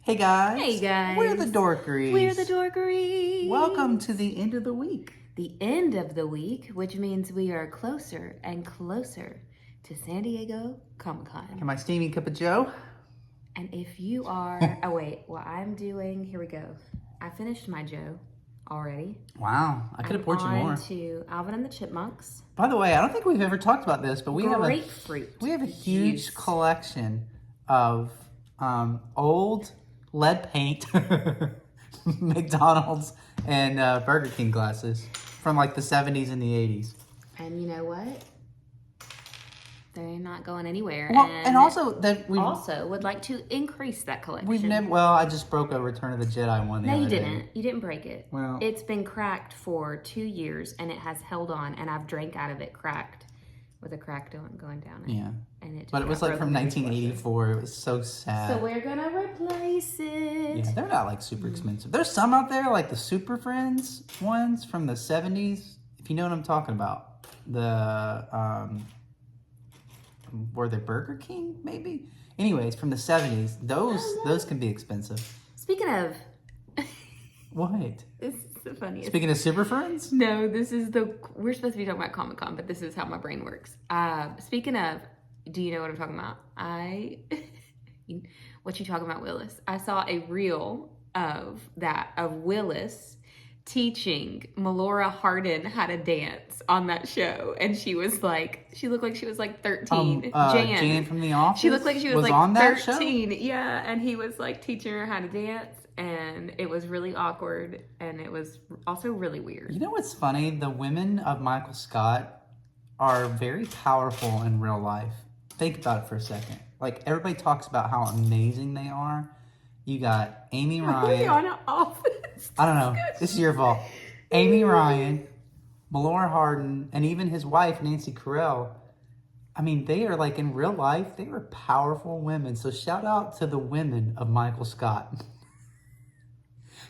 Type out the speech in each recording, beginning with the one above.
Hey guys. Hey guys. We're the Dorkeries. We're the Dorkeries. Welcome to the end of the week. The end of the week, which means we are closer and closer to San Diego Comic-Con. Have my steamy cup of joe. And if you are, here we go. I finished my Joe already. Wow, I could have poured you more. On to Alvin and the Chipmunks. By the way, I don't think we've ever talked about this, but we have a huge juice. collection of old lead paint McDonald's and Burger King glasses from like the 70s and the 80s. And you know what? They're not going anywhere. Well, and also that we also would like to increase that collection. We've never. Well, I just broke a Return of the Jedi one. No, you didn't. You didn't break it. Well, it's been cracked for 2 years, and it has held on. And I've drank out of it cracked, with a crack going down it. Yeah. And it. But it was like from 1984. It was so sad. So we're gonna replace it. Yeah, they're not like super expensive. There's some out there like the Super Friends ones from the 70s. If you know what I'm talking about, the were they Burger King maybe? Anyways, from the 70s, those can be expensive. Speaking of, what? This is the funniest. Speaking of Super Friends? No, we're supposed to be talking about Comic-Con, but this is how my brain works. Speaking of, do you know what I'm talking about? What you talking about, Willis? I saw a reel of Willis teaching Melora Hardin how to dance on that show, and she looked like she was like 13. Jan from The Office. She looked like she was like on 13. That show? Yeah, and he was like teaching her how to dance, and it was really awkward, and it was also really weird. You know what's funny? The women of Michael Scott are very powerful in real life. Think about it for a second. Like, everybody talks about how amazing they are. You got Amy Ryan. On Office. I don't know. This is your fault. Amy Ryan, Melora Hardin, and even his wife, Nancy Carell. I mean, they are like in real life, they are powerful women. So shout out to the women of Michael Scott.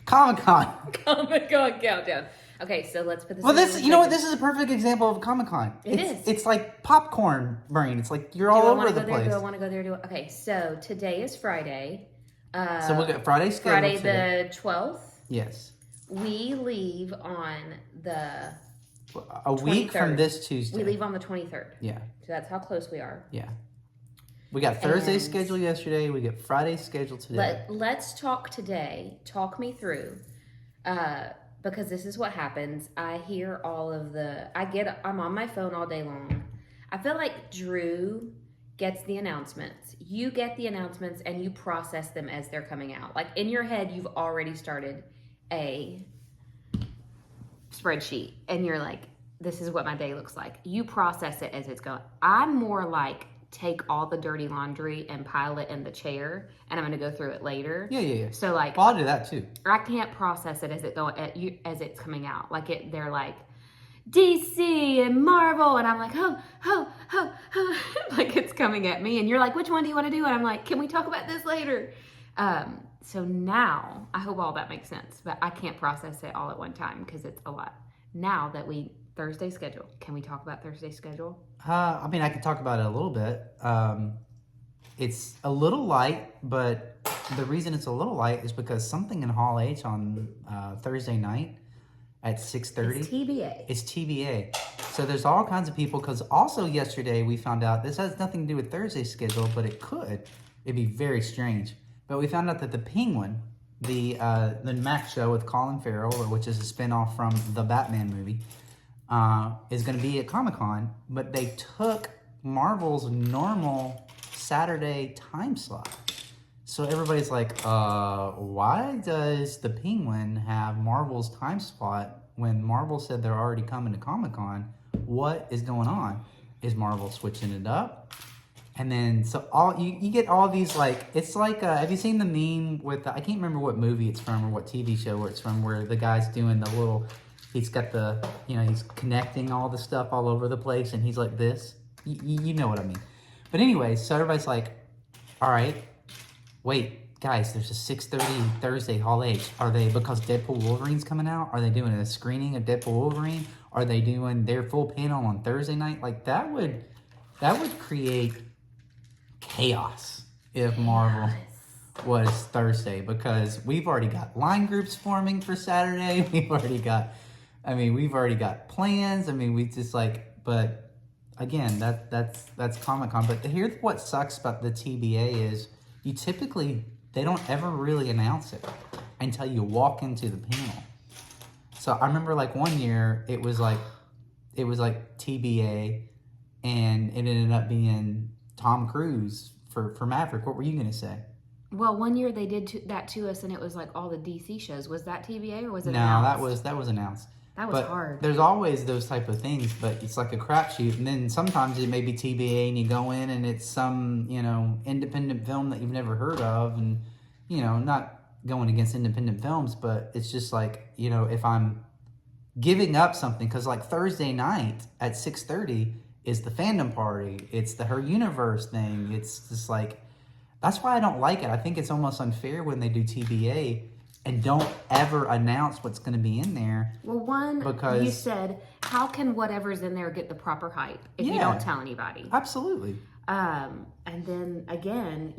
Comic-Con. Comic-Con countdown. Okay, so let's put this. Well, you know what? This is a perfect example of Comic-Con. It's like popcorn brain. It's like you're all over the place. Do I want to go there? Okay, so today is Friday. So we'll get Friday scheduled Friday today. The 12th. Yes. We leave on the a week 23rd. From this Tuesday. We leave on the 23rd. Yeah. So that's how close we are. Yeah. We got Thursday's scheduled yesterday. We get Friday's scheduled today. Let's talk today. Talk me through. Because this is what happens. I hear I'm on my phone all day long. I feel like Drew gets the announcements. You get the announcements and you process them as they're coming out. Like in your head, you've already started a spreadsheet and you're like, this is what my day looks like. You process it as it's going. I'm more like, take all the dirty laundry and pile it in the chair and I'm going to go through it later. Yeah. So like, well, I'll do that too. I can't process it as it's coming out. Like they're like, DC and Marvel, and I'm like, like it's coming at me, and you're like, which one do you want to do? And I'm like, can we talk about this later? So now, I hope all that makes sense, but I can't process it all at one time because it's a lot. Now that Thursday schedule, can we talk about Thursday schedule? I mean, I could talk about it a little bit. It's a little light, but the reason it's a little light is because something in Hall H on Thursday night at 6:30. It's TBA. So there's all kinds of people, because also yesterday we found out, this has nothing to do with Thursday's schedule, but it could. It'd be very strange. But we found out that the Penguin, the Mac show with Colin Farrell, which is a spinoff from the Batman movie, is going to be at Comic-Con, but they took Marvel's normal Saturday time slot. So everybody's like, why does the Penguin have Marvel's time slot when Marvel said they're already coming to Comic-Con? What is going on? Is Marvel switching it up? And then, so you get all these, like, it's like, have you seen the meme with, I can't remember what movie it's from or what TV show where it's from, where the guy's doing the little, he's got the, he's connecting all the stuff all over the place, and he's like this. You know what I mean. But anyway, so everybody's like, all right, wait, guys, there's a 6:30 Thursday Hall H. Are they, because Deadpool Wolverine's coming out, are they doing a screening of Deadpool Wolverine? Are they doing their full panel on Thursday night? Like, that would create chaos if Marvel was Thursday, because we've already got line groups forming for Saturday. We've already got plans. I mean, we just but again, that's Comic-Con. But here's what sucks about the TBA is they don't ever really announce it until you walk into the panel. So I remember one year it was like TBA, and it ended up being Tom Cruise for Maverick. What were you gonna say? Well, one year they did that to us, and it was like all the DC shows. Was that TBA or was it No, announced? that was announced. That was hard. There's always those type of things, but it's like a crapshoot. And then sometimes it may be TBA, and you go in, and it's some independent film that you've never heard of, and not going against independent films, but it's just if I'm giving up something, because Thursday night at 6:30 is the fandom party. It's the Her Universe thing. It's just that's why I don't like it. I think it's almost unfair when they do TBA and don't ever announce what's going to be in there. Well, because you said, how can whatever's in there get the proper hype if you don't tell anybody? Absolutely. And then again,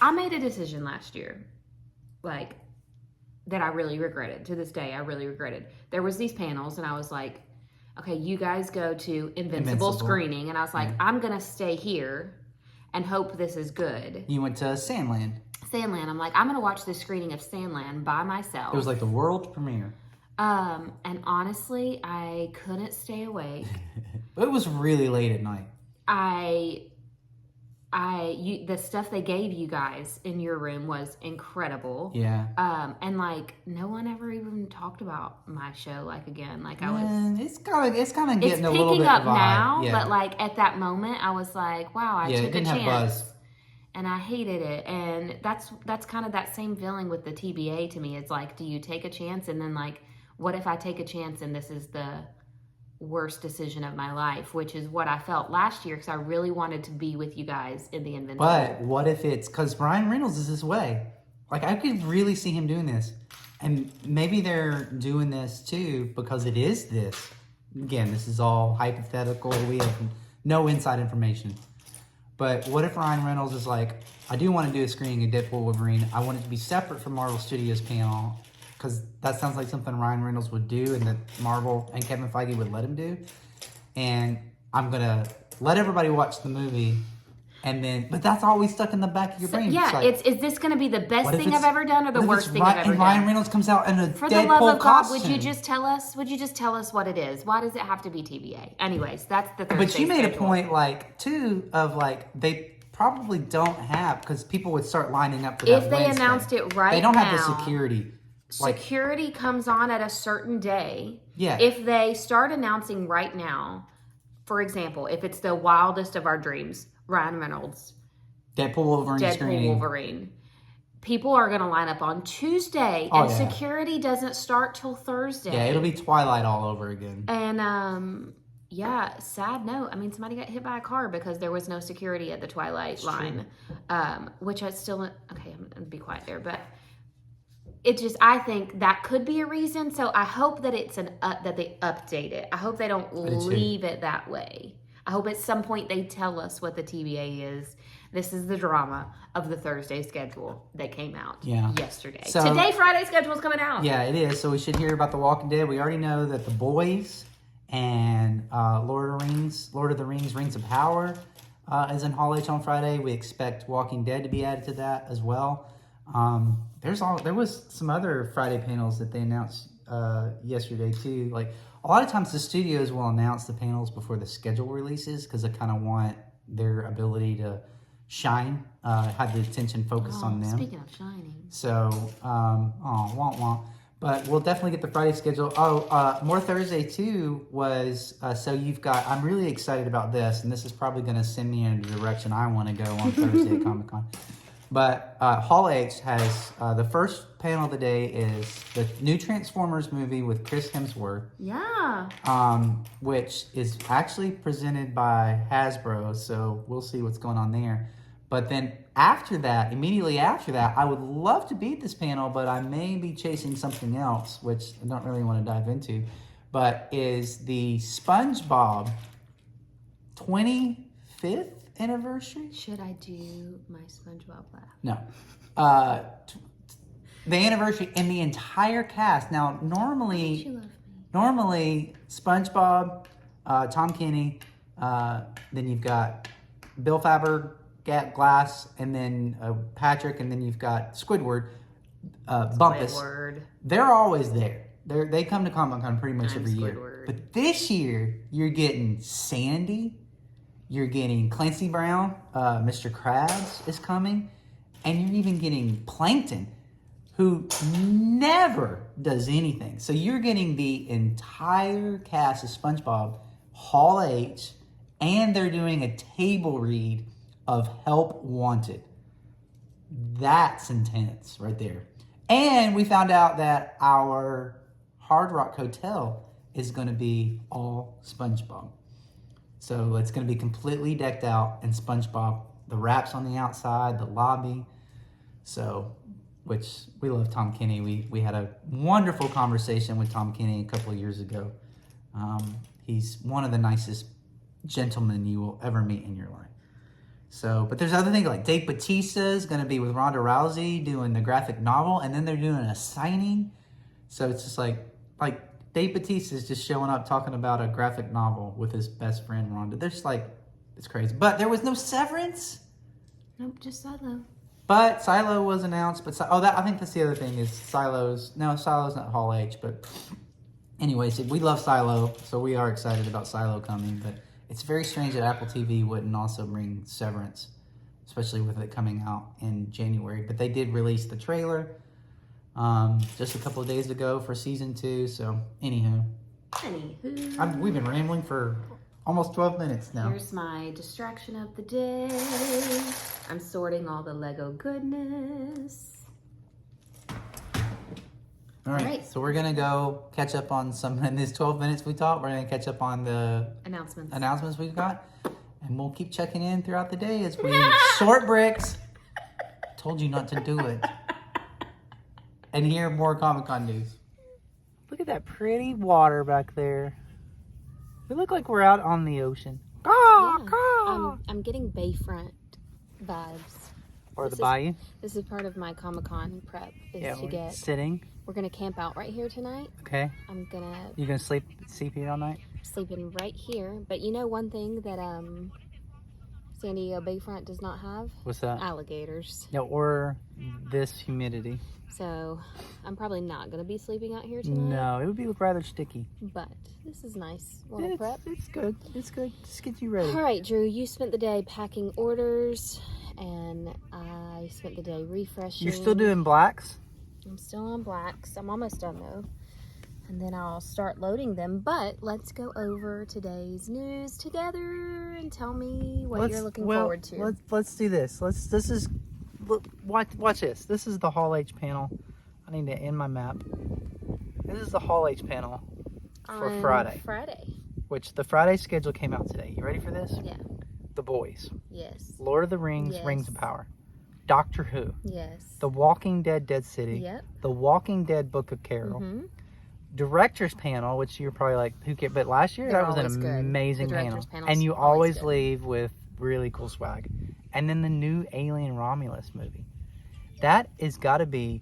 I made a decision last year, that I really regretted. To this day, I really regretted. There was these panels, and I was like, okay, you guys go to Invincible screening, and I was like, I'm going to stay here and hope this is good. You went to Sandland. I'm like, I'm going to watch this screening of Sandland by myself. It was like the world premiere. And honestly, I couldn't stay awake. It was really late at night. The stuff they gave you guys in your room was incredible. Yeah. And no one ever even talked about my show again. It's kind of getting a little bit picking up vibe. now, Yeah. but at that moment I was like, wow, I took it didn't a have chance. buzz. And I hated it. And that's kind of that same feeling with the TBA to me. It's do you take a chance, and then what if I take a chance and this is the worst decision of my life, which is what I felt last year, because I really wanted to be with you guys in the Invincible. But what if it's because Ryan Reynolds is this way? I could really see him doing this, and maybe they're doing this too because it is this. Again, this is all hypothetical. We have no inside information. But what if Ryan Reynolds is I do want to do a screening of Deadpool Wolverine. I want it to be separate from Marvel Studios panel, because that sounds like something Ryan Reynolds would do and that Marvel and Kevin Feige would let him do. And I'm going to let everybody watch the movie, but that's always stuck in the back of your brain. Yeah, is this going to be the best thing I've ever done or the worst thing I've ever done? And Ryan Reynolds comes out in a For Deadpool the love of God, costume. would you just tell us what it is? Why does it have to be TBA? Anyways, that's the Thursday But you made schedule. a point, too, of they probably don't have, because people would start lining up for that If they Wednesday. announced it right now. They don't have the security. Security comes on at a certain day. Yeah. If they start announcing right now, for example, if it's the wildest of our dreams, Ryan Reynolds, Deadpool Wolverine, people are going to line up on Tuesday, and security doesn't start till Thursday. Yeah, it'll be Twilight all over again. And sad note. I mean, somebody got hit by a car because there was no security at the Twilight line, which I still okay. I'm gonna be quiet there, but I think that could be a reason. So I hope that that they update it. I hope they don't leave it that way. I hope at some point they tell us what the TBA is. This is the drama of the Thursday schedule that came out yesterday. So, today, Friday schedule is coming out. Yeah, it is. So we should hear about The Walking Dead. We already know that The Boys and Lord of the Rings, Rings of Power is in Hall H on Friday. We expect Walking Dead to be added to that as well. There was some other Friday panels that they announced yesterday too. A lot of times the studios will announce the panels before the schedule releases, because they kind of want their ability to shine, have the attention focused on them. Speaking of shining. So, womp womp. But we'll definitely get the Friday schedule. More Thursday too was, so you've got, I'm really excited about this, and this is probably going to send me in the direction I want to go on Thursday at Comic-Con. But Hall H has, the first panel of the day is the new Transformers movie with Chris Hemsworth. Yeah. Which is actually presented by Hasbro, so we'll see what's going on there. But then immediately after that, I would love to be at this panel, but I may be chasing something else, which I don't really want to dive into, but is the SpongeBob 25th anniversary. Should I do my SpongeBob laugh? No. The anniversary and the entire cast. Now, She normally love me. SpongeBob, Tom Kenny, then you've got Bill Faber, Glass, and then Patrick, and then you've got Squidward, Bumpus. Squidward. They're always there. They come to Comic-Con pretty much every year. Squidward. But this year, you're getting Sandy, you're getting Clancy Brown, Mr. Krabs is coming, and you're even getting Plankton, who never does anything. So you're getting the entire cast of SpongeBob, Hall H, and they're doing a table read of Help Wanted. That's intense right there. And we found out that our Hard Rock Hotel is going to be all SpongeBob. So it's going to be completely decked out in SpongeBob. The wraps on the outside, the lobby. So, which we love Tom Kenny. We had a wonderful conversation with Tom Kenny a couple of years ago. He's one of the nicest gentlemen you will ever meet in your life. So, but there's other things like Dave Bautista is going to be with Ronda Rousey doing the graphic novel, and then they're doing a signing. So it's just like Dave Bautista is just showing up talking about a graphic novel with his best friend Ronda. There's it's crazy. But there was no Severance. Nope, just Silo. But Silo was announced. But I think that's the other thing is Silo's not Hall H. But anyways, we love Silo, so we are excited about Silo coming. But it's very strange that Apple TV wouldn't also bring Severance, especially with it coming out in January. But they did release the trailer just a couple of days ago for season 2. So anywho, we've been rambling for almost 12 minutes now. Here's my distraction of the day. I'm sorting all the Lego goodness. All right, so we're going to go catch up on in this 12 minutes we talked, we're going to catch up on the announcements we've got. And we'll keep checking in throughout the day as we sort bricks. Told you not to do it. And hear more Comic-Con news. Look at that pretty water back there. We look like we're out on the ocean. Yeah, I'm getting Bayfront vibes. Or the bayou. This is part of my Comic-Con prep. Sitting. We're gonna camp out right here tonight. Okay. You gonna sleep here all night? Sleeping right here. But you know one thing that San Diego Bayfront does not have? What's that? Alligators. No, or this humidity. So I'm probably not gonna be sleeping out here tonight. No, it would be rather sticky. But this is nice. Little prep. It's good. It's good. Just get you ready. All right, Drew. You spent the day packing orders, and I spent the day refreshing. You're still doing blacks? I'm still on blacks. I'm almost done though. And then I'll start loading them. But let's go over today's news together and tell me what you're looking forward to. Let's do this. Watch this. This is the Hall H panel. I need to end my map. This is the Hall H panel for Friday. Which the Friday schedule came out today. You ready for this? Yeah. The Boys. Yes. Lord of the Rings, Yes. Rings of Power. Doctor Who. Yes. The Walking Dead, Dead City. Yep. The Walking Dead, Book of Carol. Mm-hmm. Director's panel, which you're probably like, who cares? But last year, that was an amazing panel. And you always leave with really cool swag. And then the new Alien Romulus movie. That has got to be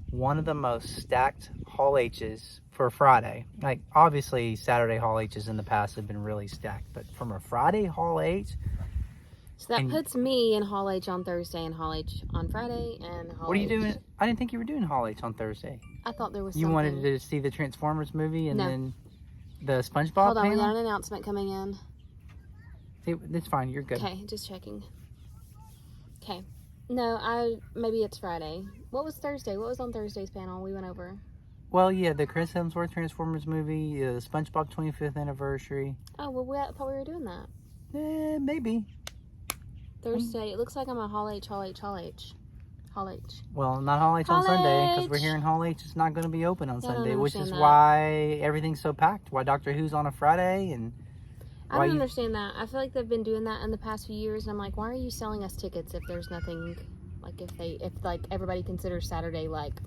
one of the most stacked Hall H's for Friday. Like, obviously, Saturday Hall H's in the past have been really stacked. But from a Friday Hall H... So that puts me in Hall H on Thursday and Hall H on Friday and Hall H. What are you doing? I didn't think you were doing Hall H on Thursday. I thought there was You wanted to see the Transformers movie and then the SpongeBob Hold on, panel? we got an announcement coming in. It's fine, you're good. Okay, just checking. Okay. No, maybe it's Friday. What was Thursday? What was on Thursday's panel we went over? Well, yeah, the Chris Hemsworth Transformers movie, the SpongeBob 25th anniversary. Oh, well, I thought we were doing that. Maybe. Thursday. It looks like I'm at Hall H. Well, not Hall H on Sunday, because we're hearing Hall H is not going to be open on Sunday, which is why everything's so packed. Why Doctor Who's on a Friday, and I don't understand that. I feel like they've been doing that in the past few years, and I'm like, why are you selling us tickets if there's nothing, like if everybody considers Saturday like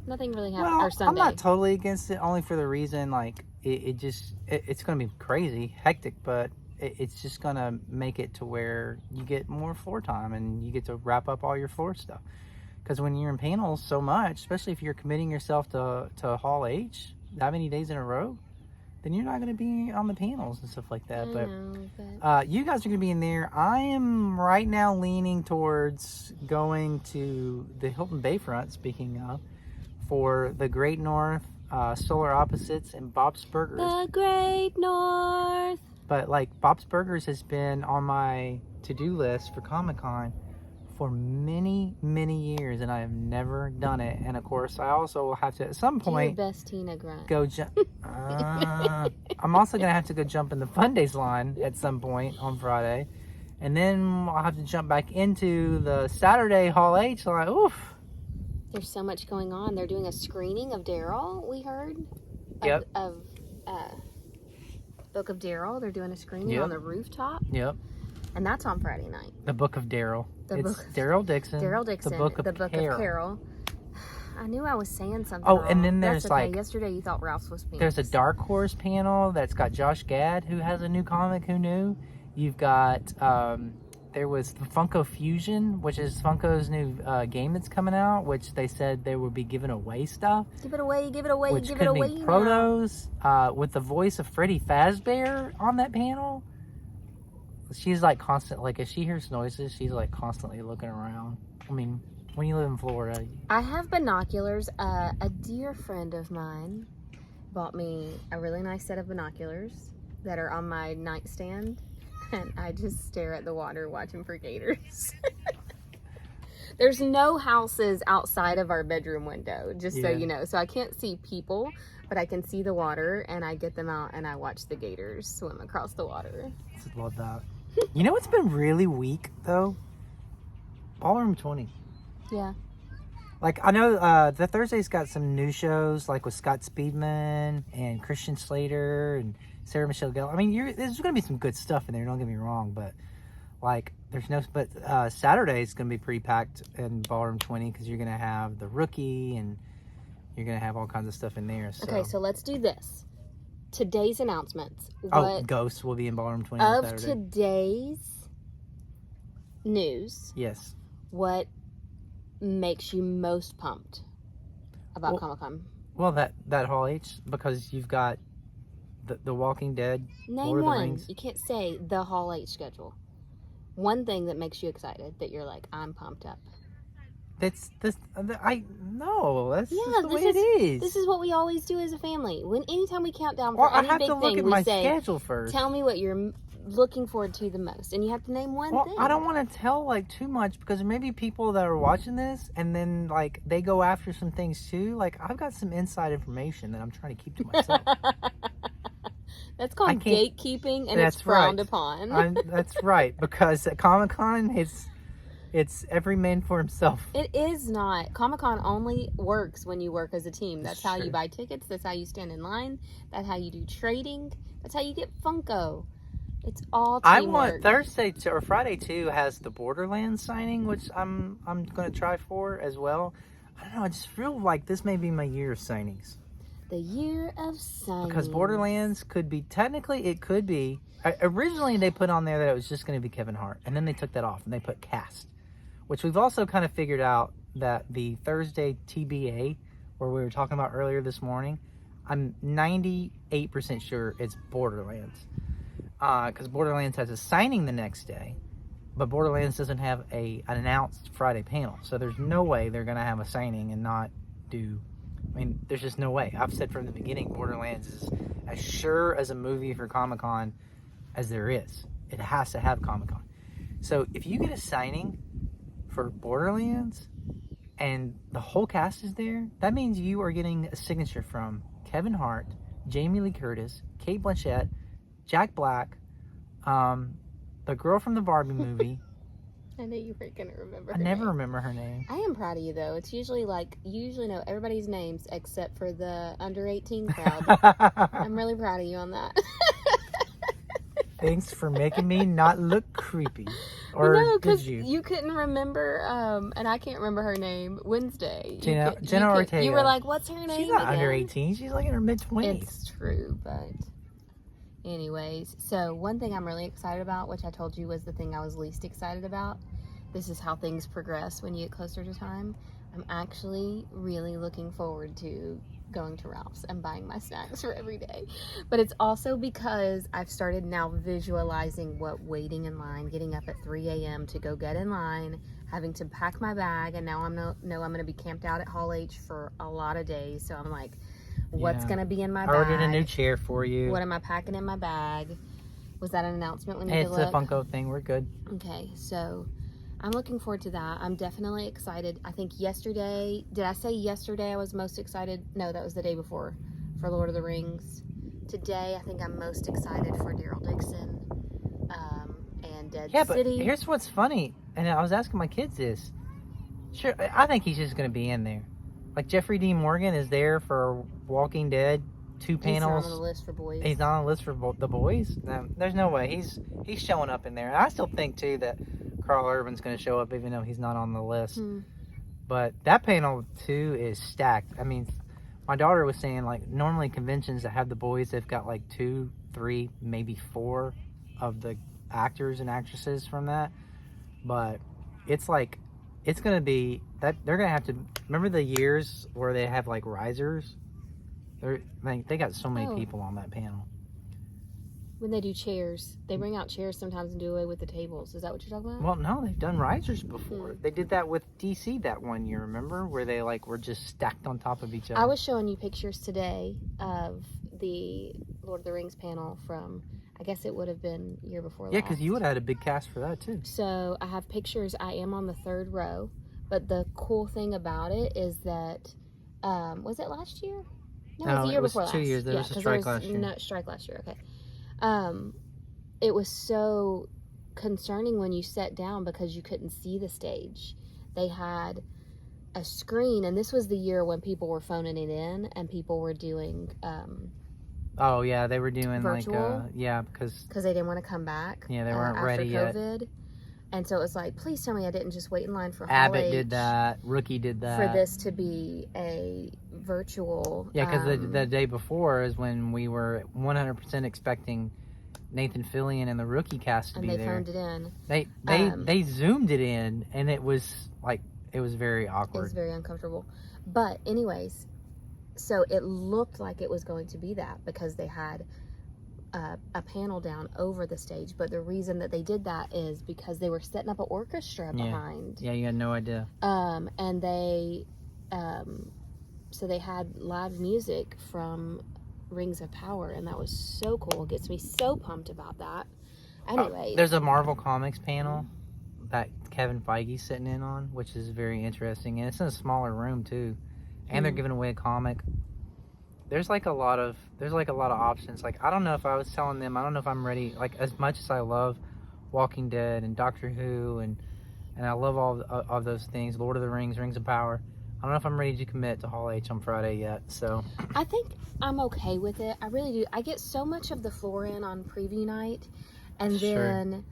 nothing really happened, or Sunday. I'm not totally against it, only for the reason like it's going to be crazy, hectic, but it's just gonna make it to where you get more floor time and you get to wrap up all your floor stuff. Because when you're in panels so much, especially if you're committing yourself to Hall H that many days in a row, then you're not going to be on the panels and stuff like that. But you guys are going to be in there. I am right now leaning towards going to the Hilton Bayfront, speaking of, for the Great North, Solar Opposites, and Bob's Burgers. The Great North. But like Bob's Burgers has been on my to-do list for Comic-Con for many, many years, and I have never done it. And of course, I also will have to at some point Do your best Tina grunt. go jump. I'm also gonna have to go jump in the Fun Days line at some point on Friday, and then I'll have to jump back into the Saturday Hall H line. Oof. There's so much going on. They're doing a screening of Daryl. We heard. Yep. Of Book of Daryl. They're doing a screening on the rooftop. Yep. And that's on Friday night. The Book of Daryl. It's book- Daryl Dixon. Daryl Dixon. The Book of Carol. I knew I was saying something. Oh, wrong. and then there's that's okay. like Yesterday you thought Ralph's was pink. there's a Dark Horse panel that's got Josh Gad, who has a new comic. Who knew? You've got there was the Funko Fusion, which is Funko's new game that's coming out, which they said they would be giving away stuff. Give it away, give it away, Which give could it away. be protos with the voice of Freddy Fazbear on that panel. She's like constant, like if she hears noises, she's like constantly looking around. I mean, when you live in Florida. I have binoculars. A dear friend of mine bought me a really nice set of binoculars that are on my nightstand, and I just stare at the water watching for gators. There's no houses outside of our bedroom window, just so you know. So I can't see people, but I can see the water, and I get them out and I watch the gators swim across the water. I love that. You know what's been really weak though? Ballroom 20. Yeah. Like I know the Thursday's got some new shows, like with Scott Speedman and Christian Slater and Sarah Michelle Gellar. I mean, there's going to be some good stuff in there. Don't get me wrong, but like there's no. But Saturday's going to be pretty packed in Ballroom 20 because you're going to have the Rookie and you're going to have all kinds of stuff in there. So. Okay, so let's do this. Today's announcements. Ghost will be in Ballroom 20 of on Saturday. Today's news. Yes. What makes you most pumped about Comic-Con? Well, that Hall H, because you've got the Walking Dead. Name Lord of the one. Rings. You can't say the Hall H schedule. One thing that makes you excited, that you're like, I'm pumped up. That's this. I no. That's Yeah, just the way it is. This is what we always do as a family. Anytime we count down Well, for I any have big to look thing, at we my say, schedule first. tell me what you're looking forward to the most, and you have to name one thing. I don't want to tell like too much because there may be people that are watching this and then like they go after some things too. Like I've got some inside information that I'm trying to keep to myself. That's called gatekeeping, and that's it's frowned right. upon. That's right, because at Comic-Con, it's every man for himself. It is not. Comic-Con only works when you work as a team. That's how true. you buy tickets. That's how you stand in line. That's how you do trading. That's how you get Funko. It's all teamwork. I want Thursday or Friday too has the Borderlands signing, which I'm going to try for as well. I don't know. I just feel like this may be my year of signings. The year of signings. Because Borderlands could be, technically it could be, originally they put on there that it was just going to be Kevin Hart. And then they took that off and they put cast. Which we've also kind of figured out that the Thursday TBA, where we were talking about earlier this morning, I'm 98% sure it's Borderlands. Because Borderlands has a signing the next day. But Borderlands doesn't have an announced Friday panel. So there's no way they're going to have a signing and not do... I mean, there's just no way. I've said from the beginning, Borderlands is as sure as a movie for Comic-Con as there is. It has to have Comic-Con. So if you get a signing for Borderlands and the whole cast is there, that means you are getting a signature from Kevin Hart, Jamie Lee Curtis, Cate Blanchett, Jack Black, the girl from the Barbie movie. I knew you weren't going to remember her I never name. remember her name. I am proud of you, though. It's usually like, you usually know everybody's names except for the under 18 crowd. I'm really proud of you on that. Thanks for making me not look creepy. Or no, did you? You couldn't remember, and I can't remember her name, Wednesday. Jenna Ortega. You were like, what's her name She's not again? under 18. She's like in her mid-20s. It's true, but Anyways, so one thing I'm really excited about, which I told you was the thing I was least excited about, this is how things progress when you get closer to time. I'm actually really looking forward to going to Ralph's and buying my snacks for every day. But it's also because I've started now visualizing what waiting in line, getting up at 3 a.m. to go get in line, having to pack my bag, and now I'm going to be camped out at Hall H for a lot of days. So I'm like, what's going to be in my I bag? ordered a new chair for you. What am I packing in my bag? Was that an announcement when you It's could look? a Funko thing. We're good. Okay, so I'm looking forward to that. I'm definitely excited. I think yesterday, did I say yesterday I was most excited? No, that was the day before for Lord of the Rings. Today, I think I'm most excited for Daryl Dixon and Dead City. But here's what's funny, and I was asking my kids this. Sure, I think he's just going to be in there. Like Jeffrey Dean Morgan is there for Walking Dead, 2 panels. He's not on the list for boys. He's not on the list for the boys? No, there's no way. He's showing up in there. And I still think, too, that Carl Urban's going to show up even though he's not on the list. But that panel, too, is stacked. I mean, my daughter was saying, like, normally conventions that have the boys, they've got, like, 2, 3, maybe 4 of the actors and actresses from that. But it's like, it's going to be, that they're going to have to, remember the years where they have, like, risers? They got so many people on that panel. When they do chairs, they bring out chairs sometimes and do away with the tables. Is that what you're talking about? Well, no, they've done risers before. They did that with DC that one year, remember? Where they like were just stacked on top of each other. I was showing you pictures today of the Lord of the Rings panel from, I guess it would have been year before last. Yeah, because you would have had a big cast for that too. So I have pictures. I am on the 3rd row. But the cool thing about it is that, was it last year? No, it was the year before last. 2 years. There was a strike last year. No, strike last year, okay. It was so concerning when you sat down because you couldn't see the stage. They had a screen, and this was the year when people were phoning it in and people were doing oh yeah, they were doing virtual, like because they didn't want to come back. Yeah, they weren't after ready COVID. Yet. And so it was like, please tell me I didn't just wait in line for Hall Abbott H did that. Rookie did that. for this to be a virtual. Yeah, because the day before is when we were 100% expecting Nathan Fillion and the Rookie cast to be there. And they phoned it in. They zoomed it in, and it was very awkward. It was very uncomfortable. But anyways, so it looked like it was going to be that because they had a panel down over the stage. But the reason that they did that is because they were setting up an orchestra behind. Yeah, you had no idea. And they, so they had live music from Rings of Power, and that was so cool. It gets me so pumped about that. Anyway, there's a Marvel Comics panel that Kevin Feige's sitting in on, which is very interesting, and it's in a smaller room too. And they're giving away a comic. There's like a lot of options. Like I don't know if I was telling them, I don't know if I'm ready. Like as much as I love Walking Dead and Doctor Who and I love all of those things, Lord of the Rings, Rings of Power. I don't know if I'm ready to commit to Hall H on Friday yet. So I think I'm okay with it. I really do. I get so much of the floor in on preview night, and then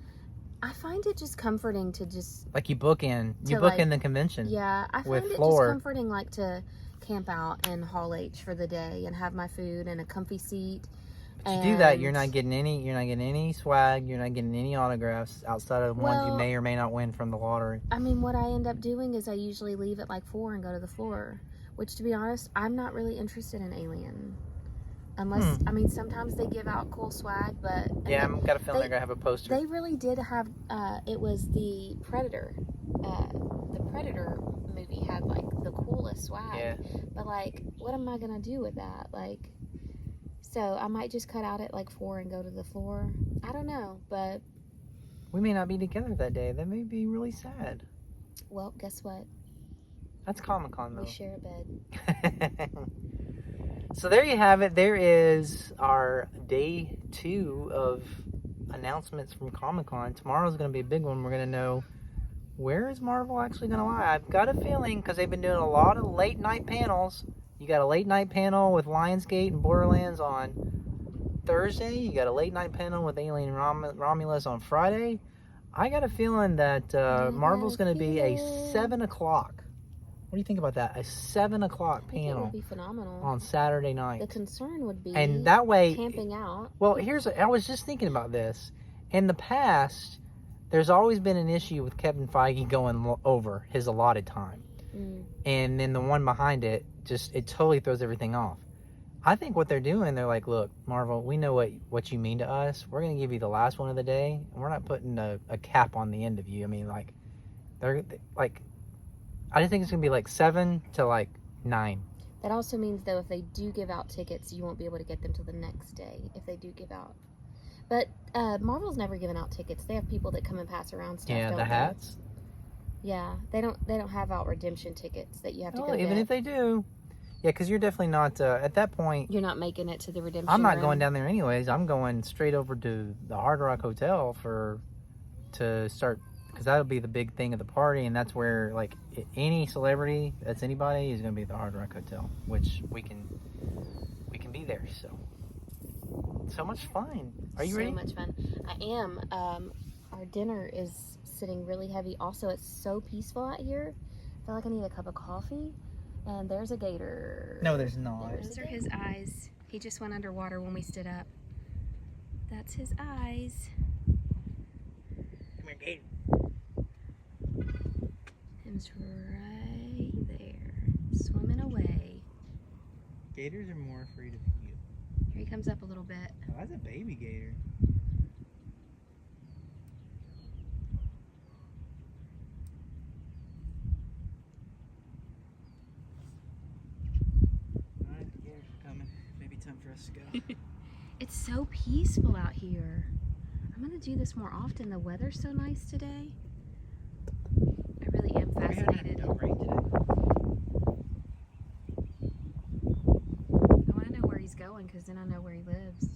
I find it just comforting to just like you book in the convention. Yeah, I find it just comforting like to camp out in Hall H for the day and have my food and a comfy seat. But you do that, you're not getting any swag, you're not getting any autographs outside of the ones you may or may not win from the lottery. I mean, what I end up doing is I usually leave at like 4 and go to the floor, which to be honest, I'm not really interested in Alien. Unless, I mean, sometimes they give out cool swag, but... Yeah, I've got a feeling they're going to have a poster. They really did have, it was the Predator. The Predator movie had like the coolest swag. Yeah. But like, what am I going to do with that? Like... So I might just cut out at like 4 and go to the floor. I don't know, but... We may not be together that day. That may be really sad. Well, guess what? That's Comic-Con, though. We share a bed. So there you have it. There is our day 2 of announcements from Comic-Con. Tomorrow's going to be a big one. We're going to know where is Marvel actually going to lie. I've got a feeling, because they've been doing a lot of late night panels. You got a late night panel with Lionsgate and Borderlands on Thursday. You got a late night panel with Alien Romulus on Friday. I got a feeling that Marvel's going to be a 7 o'clock What do you think about that? A 7 o'clock I think it panel would be phenomenal. on Saturday The night. concern would be And that way, camping out. well, I was just thinking about this. In the past, there's always been an issue with Kevin Feige going over his allotted time. And then the one behind it, it totally throws everything off. I think what they're doing, they're like, look, Marvel, we know what you mean to us. We're going to give you the last one of the day. And we're not putting a cap on the end of you. I mean, like, they're like, I just think it's going to be like 7 to like 9. That also means, though, if they do give out tickets, you won't be able to get them till the next day if they do give out. But Marvel's never given out tickets. They have people that come and pass around stuff. Yeah, don't the they? hats. Yeah, they don't have out redemption tickets that you have to go Even get. if they do. Yeah, because you're definitely not, at that point, You're not making it to the redemption I'm not room. going down there anyways. I'm going straight over to the Hard Rock Hotel to start, because that'll be the big thing of the party, and that's where, like, any celebrity that's anybody is going to be at the Hard Rock Hotel, which we can be there. So much fun. Are you ready? So much fun. I am. Our dinner is sitting really heavy. Also, it's so peaceful out here. I feel like I need a cup of coffee. And there's a gator. No, there's not. Those are his eyes. He just went underwater when we stood up. That's his eyes. Come here, gator. Him's right there, swimming away. Gators are more afraid of you. Here he comes up a little bit. Oh, that's a baby gator. Alright, the gators are coming. Maybe time for us to go. It's so peaceful out here. I'm gonna do this more often. The weather's so nice today. I really am fascinated. No rain today. I want to know where he's going because then I know where he lives.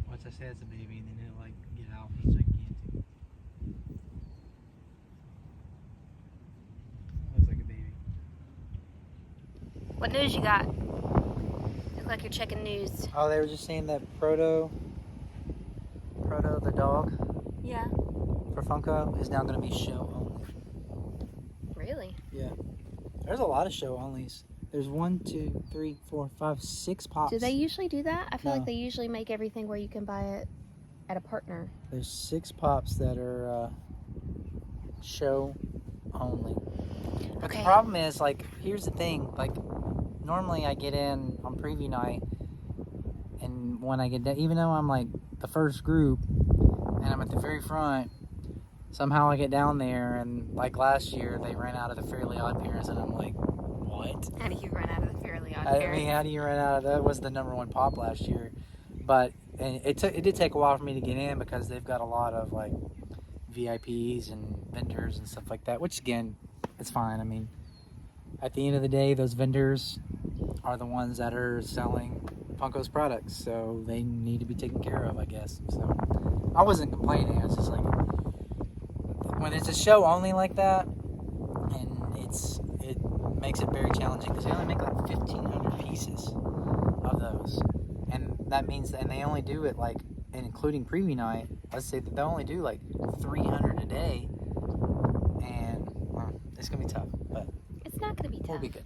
Once I say it's a baby, and then he'll like get out. He's gigantic. Looks like a baby. What news you got? Look like you're checking news. Oh, they were just saying that Proto the dog Yeah. for Funko is now going to be show only. Really? Yeah. There's a lot of show onlys. There's 1, 2, 3, 4, 5, 6 pops. Do they usually do that? I feel No. like they usually make everything where you can buy it at a partner. There's 6 pops that are show only. But Okay. the problem is, like, here's the thing. Like, normally I get in on preview night, and when I get down, even though I'm like the first group and I'm at the very front, somehow I get down there, and like last year they ran out of the Fairly Odd Parents, and I'm like, what? How do you run out of the Fairly Odd I Parents? mean, how do you run out of that? Was the #1 pop last year, but and it did take a while for me to get in because they've got a lot of like VIPs and vendors and stuff like that. Which again, it's fine. I mean, at the end of the day, those vendors are the ones that are selling Funko's products, so they need to be taken care of, I guess. So I wasn't complaining. I was just like, when it's a show only like that, and it makes it very challenging because they only make like 1,500 pieces of those, and that means and they only do it like, including preview night. Let's say that they only do like 300 a day, and well, it's gonna be tough, but It's not going to be tough. we'll be good.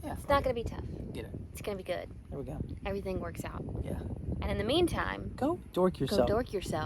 Yeah, It's not going to be tough. get it. It's going to be good. There we go. Everything works out. Yeah. And in the meantime, Go dork yourself. go dork yourself.